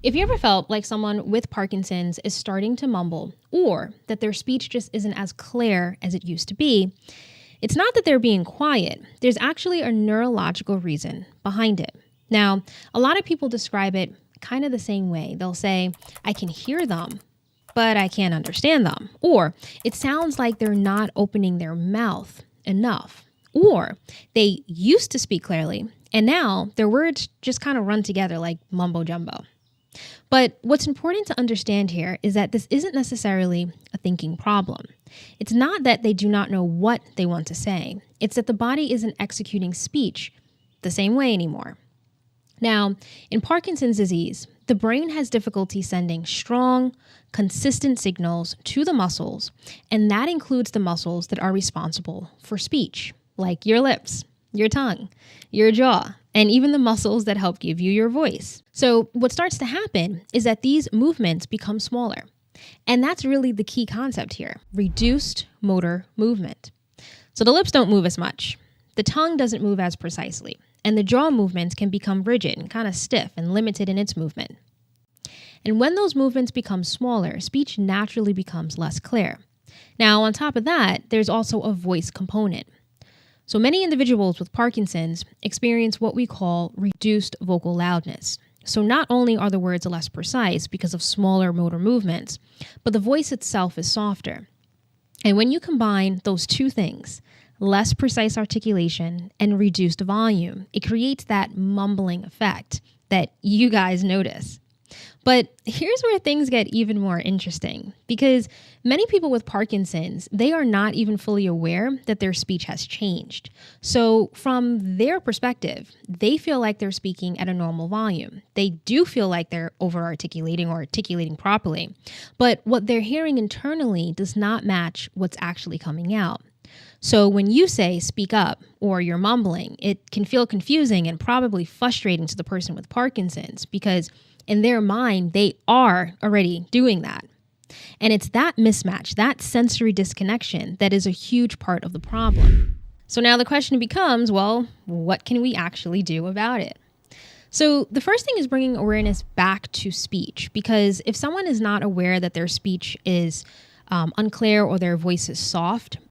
If you ever felt like someone with Parkinson's is starting to mumble or that their speech just isn't as clear as it used to be, it's not that they're being quiet. There's actually a neurological reason behind it. Now, a lot of people describe it kind of the same way. They'll say, I can hear them, but I can't understand them. Or it sounds like they're not opening their mouth enough. Or they used to speak clearly, and now their words just kind of run together like mumbo jumbo. But what's important to understand here is that this isn't necessarily a thinking problem. It's not that they do not know what they want to say. It's that the body isn't executing speech the same way anymore. Now, in Parkinson's disease, the brain has difficulty sending strong, consistent signals to the muscles, and that includes the muscles that are responsible for speech, like your lips, your tongue, your jaw, and even the muscles that help give you your voice. So what starts to happen is that these movements become smaller. And that's really the key concept here, reduced motor movement. So the lips don't move as much. The tongue doesn't move as precisely. And the jaw movements can become rigid and kind of stiff and limited in its movement. And when those movements become smaller, speech naturally becomes less clear. Now, on top of that, there's also a voice component. So many individuals with Parkinson's experience what we call reduced vocal loudness. So not only are the words less precise because of smaller motor movements, but the voice itself is softer. And when you combine those two things, less precise articulation and reduced volume, it creates that mumbling effect that you guys notice. But here's where things get even more interesting, because many people with Parkinson's, they are not even fully aware that their speech has changed. So from their perspective, they feel like they're speaking at a normal volume. They do feel like they're over-articulating or articulating properly, but what they're hearing internally does not match what's actually coming out. So when you say speak up or you're mumbling, it can feel confusing and probably frustrating to the person with Parkinson's because in their mind, they are already doing that. And it's that mismatch, that sensory disconnection that is a huge part of the problem. So now the question becomes, well, what can we actually do about it? So the first thing is bringing awareness back to speech, because if someone is not aware that their speech is unclear or their voice is soft,